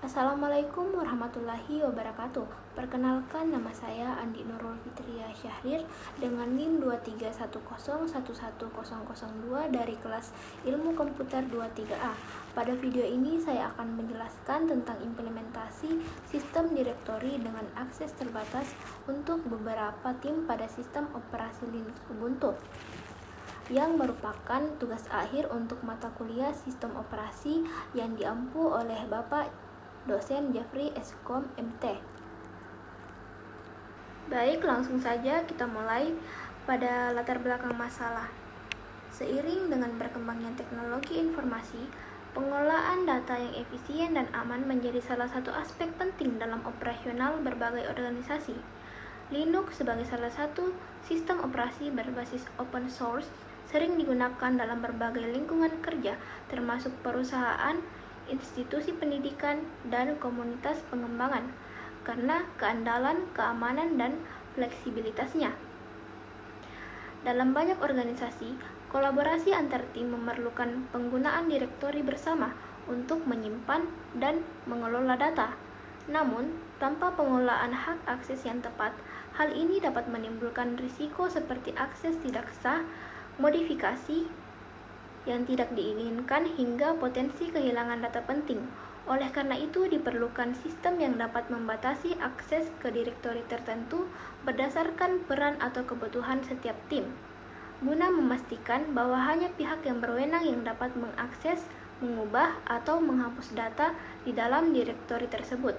Assalamualaikum warahmatullahi wabarakatuh. Perkenalkan, nama saya Andi Nurul Fitria Syahrir dengan NIM 231011002 dari kelas Ilmu Komputer 23A. Pada video ini saya akan menjelaskan tentang implementasi sistem direktori dengan akses terbatas untuk beberapa tim pada sistem operasi Linux Ubuntu, yang merupakan tugas akhir untuk mata kuliah sistem operasi yang diampu oleh Bapak dosen Jeffrey Eskom MT. Baik, langsung saja kita mulai pada latar belakang masalah. Seiring dengan berkembangnya teknologi informasi, pengelolaan data yang efisien dan aman menjadi salah satu aspek penting dalam operasional berbagai organisasi. Linux sebagai salah satu sistem operasi berbasis open source sering digunakan dalam berbagai lingkungan kerja, termasuk perusahaan, institusi pendidikan, dan komunitas pengembangan, karena keandalan, keamanan, dan fleksibilitasnya. Dalam banyak organisasi, kolaborasi antar tim memerlukan penggunaan direktori bersama untuk menyimpan dan mengelola data. Namun, tanpa pengelolaan hak akses yang tepat, hal ini dapat menimbulkan risiko seperti akses tidak sah, modifikasi yang tidak diinginkan, hingga potensi kehilangan data penting. Oleh karena itu, diperlukan sistem yang dapat membatasi akses ke direktori tertentu berdasarkan peran atau kebutuhan setiap tim, guna memastikan bahwa hanya pihak yang berwenang yang dapat mengakses, mengubah, atau menghapus data di dalam direktori tersebut.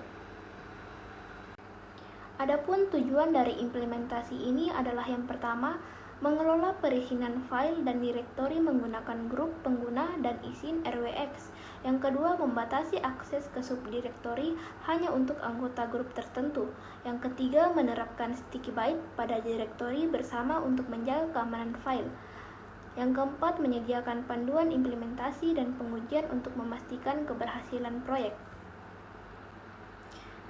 Adapun tujuan dari implementasi ini adalah yang pertama, mengelola perizinan file dan direktori menggunakan grup pengguna dan izin RWX. Yang kedua, membatasi akses ke subdirektori hanya untuk anggota grup tertentu. Yang ketiga, menerapkan sticky byte pada direktori bersama untuk menjaga keamanan file. Yang keempat, menyediakan panduan implementasi dan pengujian untuk memastikan keberhasilan proyek.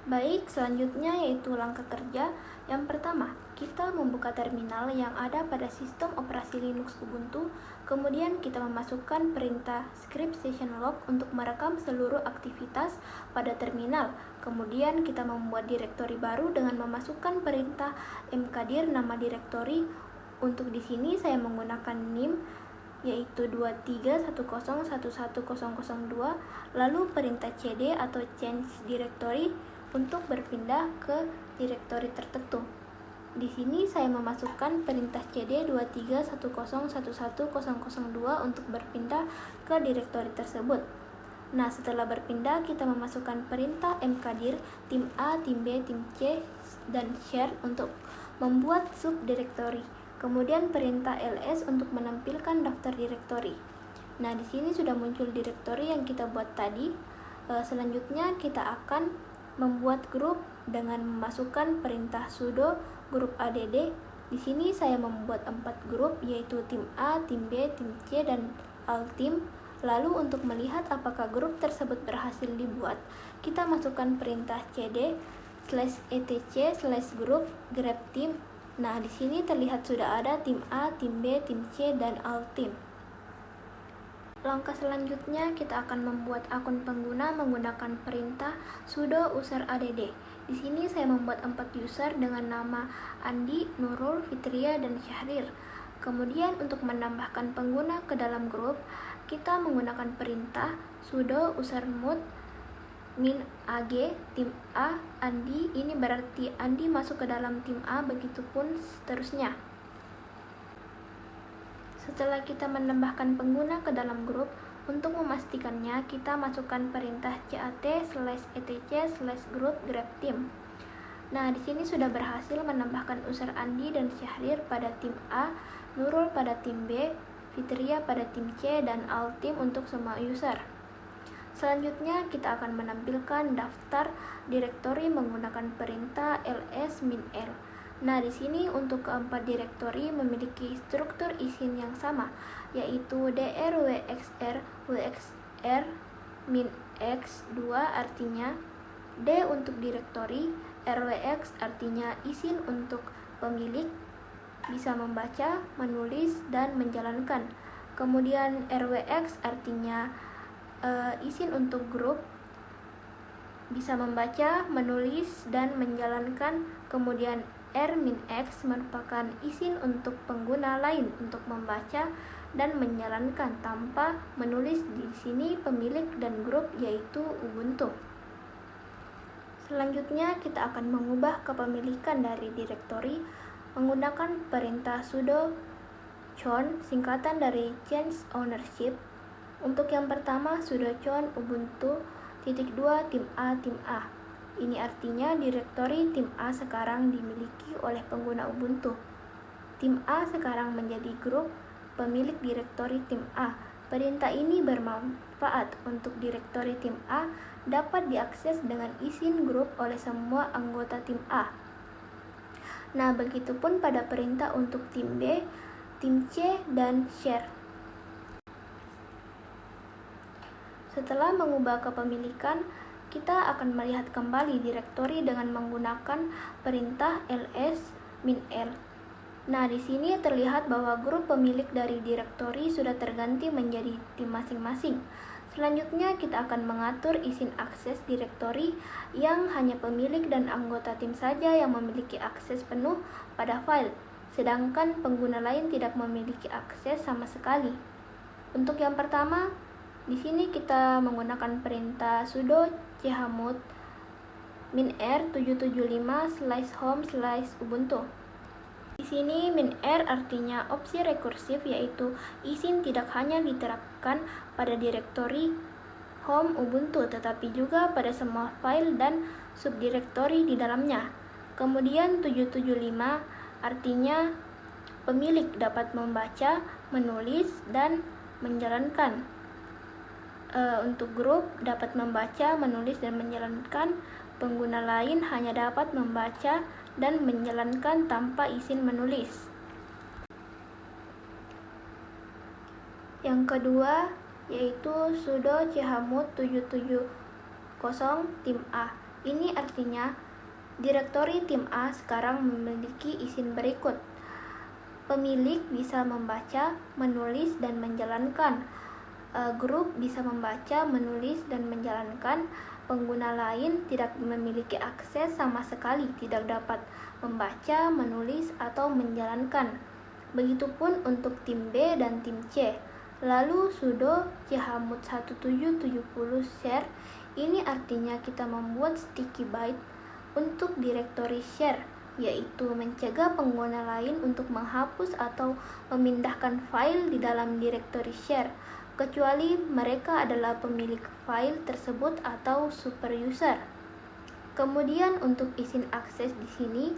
Baik, selanjutnya yaitu langkah kerja. Yang pertama, kita membuka terminal yang ada pada sistem operasi Linux Ubuntu, kemudian kita memasukkan perintah script session log untuk merekam seluruh aktivitas pada terminal. Kemudian kita membuat direktori baru dengan memasukkan perintah mkdir nama direktori. Untuk di sini saya menggunakan NIM yaitu 231011002, lalu perintah cd atau change directory untuk berpindah ke direktori tertentu. Di sini saya memasukkan perintah cd 231011002 untuk berpindah ke direktori tersebut. Nah, setelah berpindah, kita memasukkan perintah mkdir tim A, tim B, tim C, dan share untuk membuat subdirektori. Kemudian perintah ls untuk menampilkan daftar direktori. Nah, di sini sudah muncul direktori yang kita buat tadi. Selanjutnya kita akan membuat grup dengan memasukkan perintah sudo grup add. Di sini saya membuat 4 grup, yaitu tim A, tim B, tim C, dan altim. Lalu untuk melihat apakah grup tersebut berhasil dibuat, kita masukkan perintah cd/etc/group grep tim. Nah, di sini terlihat sudah ada tim A, tim B, tim C, dan altim. Langkah selanjutnya, kita akan membuat akun pengguna menggunakan perintah sudo user add. Di sini saya membuat 4 user dengan nama Andi, Nurul, Fitria, dan Syahrir. Kemudian untuk menambahkan pengguna ke dalam grup, kita menggunakan perintah sudo usermod min ag tim A Andi. Ini berarti Andi masuk ke dalam tim A, begitupun seterusnya. Setelah kita menambahkan pengguna ke dalam grup, untuk memastikannya kita masukkan perintah cat/etc/group grep tim. Nah, di sini sudah berhasil menambahkan user Andi dan Syahrir pada tim A, Nurul pada tim B, Fitria pada tim C, dan altim untuk semua user. Selanjutnya kita akan menampilkan daftar direktori menggunakan perintah ls-l. Nah, di sini untuk keempat direktori memiliki struktur izin yang sama, yaitu dr wxr wxr -x2 artinya d untuk direktori, rwx artinya izin untuk pemilik bisa membaca, menulis, dan menjalankan. Kemudian rwx artinya izin untuk grup, bisa membaca, menulis, dan menjalankan. Kemudian R-X merupakan izin untuk pengguna lain untuk membaca dan menjalankan tanpa menulis. Di sini pemilik dan grup yaitu Ubuntu. Selanjutnya kita akan mengubah kepemilikan dari direktori menggunakan perintah sudo chown, singkatan dari change ownership. Untuk yang pertama, sudo chown ubuntu .2 tim A. Ini artinya direktori tim A sekarang dimiliki oleh pengguna Ubuntu. Tim A sekarang menjadi grup pemilik direktori tim A. Perintah ini bermanfaat untuk direktori tim A dapat diakses dengan izin grup oleh semua anggota tim A. Nah, begitupun pada perintah untuk tim B, tim C, dan share. Setelah mengubah kepemilikan, kita akan melihat kembali direktori dengan menggunakan perintah ls-l. Nah, di sini terlihat bahwa grup pemilik dari direktori sudah terganti menjadi tim masing-masing. Selanjutnya, kita akan mengatur izin akses direktori yang hanya pemilik dan anggota tim saja yang memiliki akses penuh pada file, sedangkan pengguna lain tidak memiliki akses sama sekali. Untuk yang pertama, di sini kita menggunakan perintah sudo chmod -r 775/home/ubuntu. Di sini -r artinya opsi rekursif, yaitu izin tidak hanya diterapkan pada direktori home Ubuntu tetapi juga pada semua file dan subdirektori di dalamnya. Kemudian 775 artinya pemilik dapat membaca, menulis, dan menjalankan. Untuk grup dapat membaca, menulis, dan menjalankan. Pengguna lain hanya dapat membaca dan menjalankan tanpa izin menulis. Yang kedua yaitu sudo chmod 770 tim A. Ini artinya direktori tim A sekarang memiliki izin berikut. Pemilik bisa membaca, menulis, dan menjalankan. Grup bisa membaca, menulis, dan menjalankan. Pengguna lain tidak memiliki akses sama sekali, tidak dapat membaca, menulis, atau menjalankan. Begitupun untuk tim B dan tim C. Lalu sudo chmod 1770 share. Ini artinya kita membuat sticky byte untuk direktori share, yaitu mencegah pengguna lain untuk menghapus atau memindahkan file di dalam direktori share, kecuali mereka adalah pemilik file tersebut atau super user. Kemudian untuk izin akses di sini,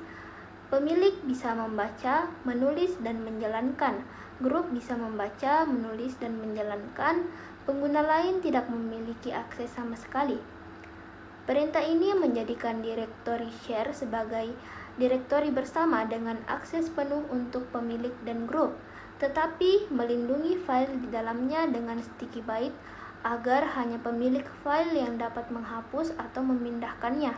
pemilik bisa membaca, menulis, dan menjalankan. Grup bisa membaca, menulis, dan menjalankan. Pengguna lain tidak memiliki akses sama sekali. Perintah ini menjadikan direktori share sebagai direktori bersama dengan akses penuh untuk pemilik dan grup, tetapi melindungi file di dalamnya dengan sticky byte agar hanya pemilik file yang dapat menghapus atau memindahkannya.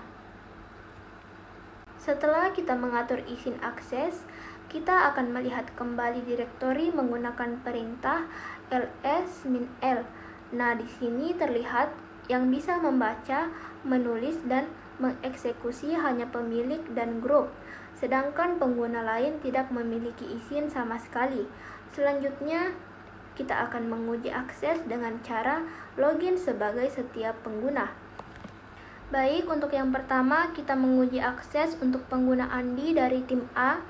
Setelah kita mengatur izin akses, kita akan melihat kembali direktori menggunakan perintah ls-l. Nah, di sini terlihat yang bisa membaca, menulis, dan mengeksekusi hanya pemilik dan grup, sedangkan pengguna lain tidak memiliki izin sama sekali. Selanjutnya, kita akan menguji akses dengan cara login sebagai setiap pengguna. Baik, untuk yang pertama kita menguji akses untuk pengguna Andi dari tim A.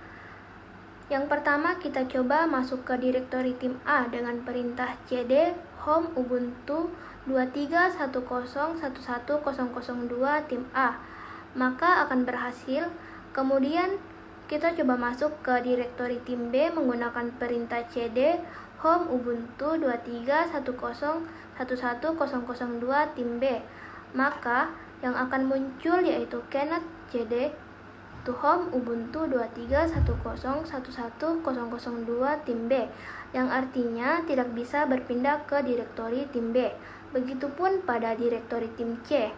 Yang pertama kita coba masuk ke direktori tim A dengan perintah cd home ubuntu 2310110002 tim A. Maka akan berhasil. Kemudian kita coba masuk ke direktori tim B menggunakan perintah cd home ubuntu 2310110002 tim B. Maka yang akan muncul yaitu cannot cd to home ubuntu 2310110002 tim B, yang artinya tidak bisa berpindah ke direktori tim B. Begitupun pada direktori tim C.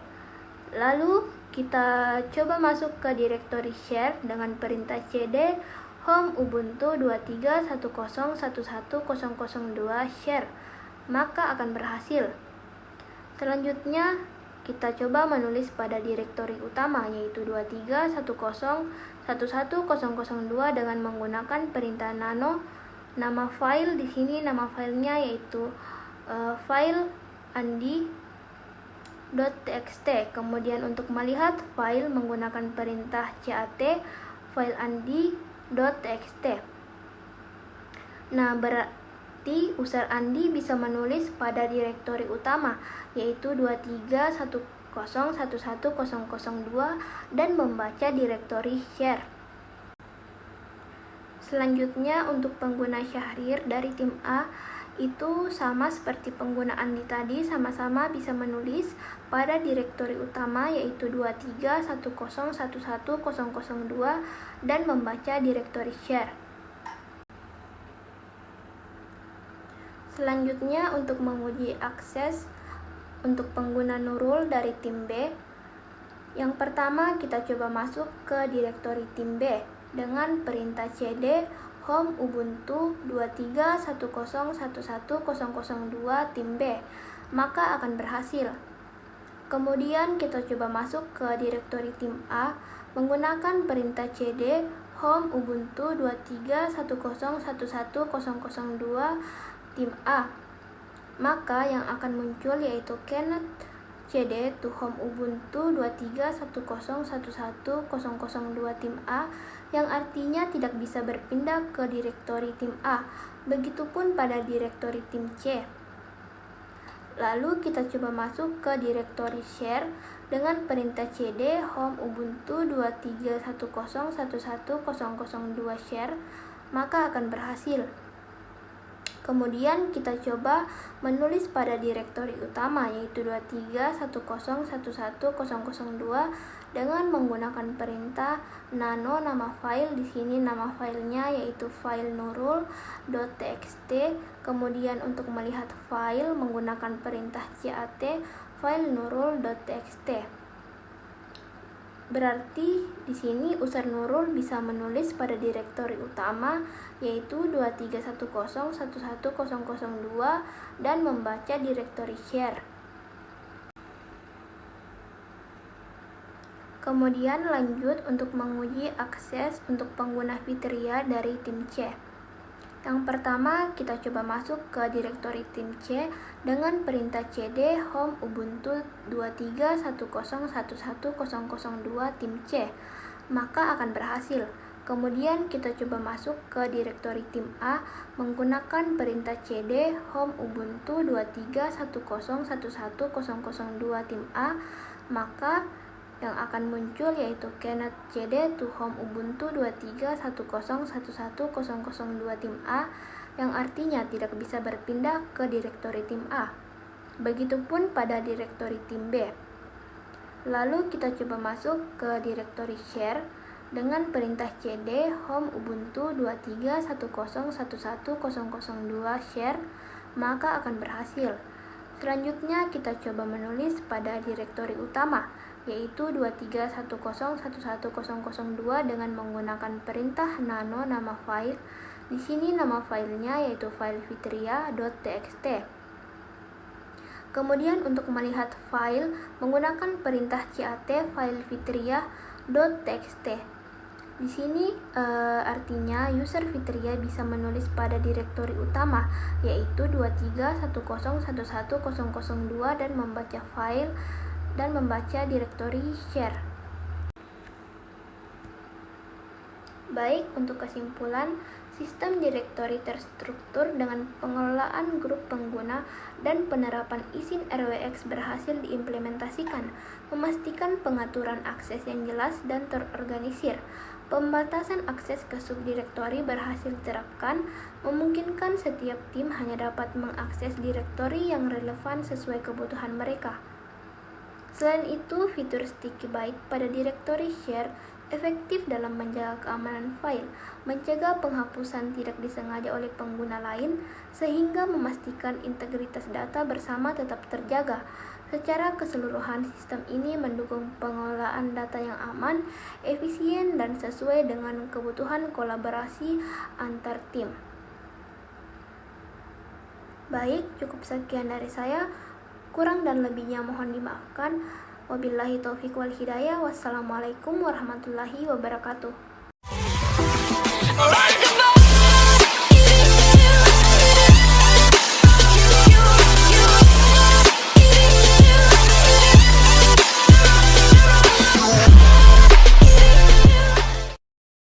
Lalu kita coba masuk ke direktori share dengan perintah cd home ubuntu 2310110002 share, maka akan berhasil. Selanjutnya kita coba menulis pada direktori utama yaitu 2310110002 dengan menggunakan perintah nano. Nama file di sini nama filenya yaitu file andi.txt. Kemudian untuk melihat file menggunakan perintah cat file andi.txt. Nah, berarti user Andi bisa menulis pada direktori utama yaitu 2310110002 dan membaca direktori share. Selanjutnya untuk pengguna Syahrir dari tim A itu sama seperti pengguna Andi tadi, sama-sama bisa menulis pada direktori utama yaitu 2310110002 dan membaca direktori share. Selanjutnya untuk menguji akses untuk pengguna Nurul dari tim B. Yang pertama kita coba masuk ke direktori tim B dengan perintah cd home ubuntu 2310110002 tim B, maka akan berhasil. Kemudian kita coba masuk ke direktori tim A menggunakan perintah cd home ubuntu 2310110002 tim A, maka yang akan muncul yaitu cannot cd to home ubuntu 2310110002 tim A, yang artinya tidak bisa berpindah ke direktori tim A. Begitupun pada direktori tim C. Lalu kita coba masuk ke direktori share dengan perintah cd home ubuntu 2310110002 share, maka akan berhasil. Kemudian kita coba menulis pada direktori utama yaitu 2310110002 dengan menggunakan perintah nano nama file. Di sini nama filenya yaitu file nurul.txt. Kemudian untuk melihat file menggunakan perintah cat file nurul.txt. Berarti di sini user Nurul bisa menulis pada direktori utama yaitu 2310110002 dan membaca direktori share. Kemudian lanjut untuk menguji akses untuk pengguna Fitria dari tim C. Yang pertama kita coba masuk ke direktori tim C dengan perintah cd home ubuntu 2310110002 tim C, maka akan berhasil. Kemudian kita coba masuk ke direktori tim A menggunakan perintah cd home ubuntu 2310110002 tim A, maka yang akan muncul yaitu cannot cd to home ubuntu 2310110002 tim A, yang artinya tidak bisa berpindah ke direktori tim A. Begitupun pada direktori tim B. Lalu kita coba masuk ke direktori share dengan perintah cd home ubuntu 2310110002 share, maka akan berhasil. Selanjutnya kita coba menulis pada direktori utama yaitu 2310110002 dengan menggunakan perintah nano nama file. Di sini nama filenya yaitu file fitria.txt. Kemudian untuk melihat file menggunakan perintah cat file fitria.txt. Di sini artinya user Fitria bisa menulis pada direktori utama yaitu 2310110002 dan membaca file dan membaca direktori share. Baik, untuk kesimpulan, sistem direktori terstruktur dengan pengelolaan grup pengguna dan penerapan izin RWX berhasil diimplementasikan, memastikan pengaturan akses yang jelas dan terorganisir. Pembatasan akses ke subdirektori berhasil diterapkan, memungkinkan setiap tim hanya dapat mengakses direktori yang relevan sesuai kebutuhan mereka. Selain itu, fitur sticky byte pada direktori share efektif dalam menjaga keamanan file, mencegah penghapusan tidak disengaja oleh pengguna lain, sehingga memastikan integritas data bersama tetap terjaga. Secara keseluruhan, sistem ini mendukung pengelolaan data yang aman, efisien, dan sesuai dengan kebutuhan kolaborasi antar tim. Baik, cukup sekian dari saya. Kurang dan lebihnya mohon dimaafkan. Wabillahi taufiq wal hidayah. Wassalamualaikum warahmatullahi wabarakatuh.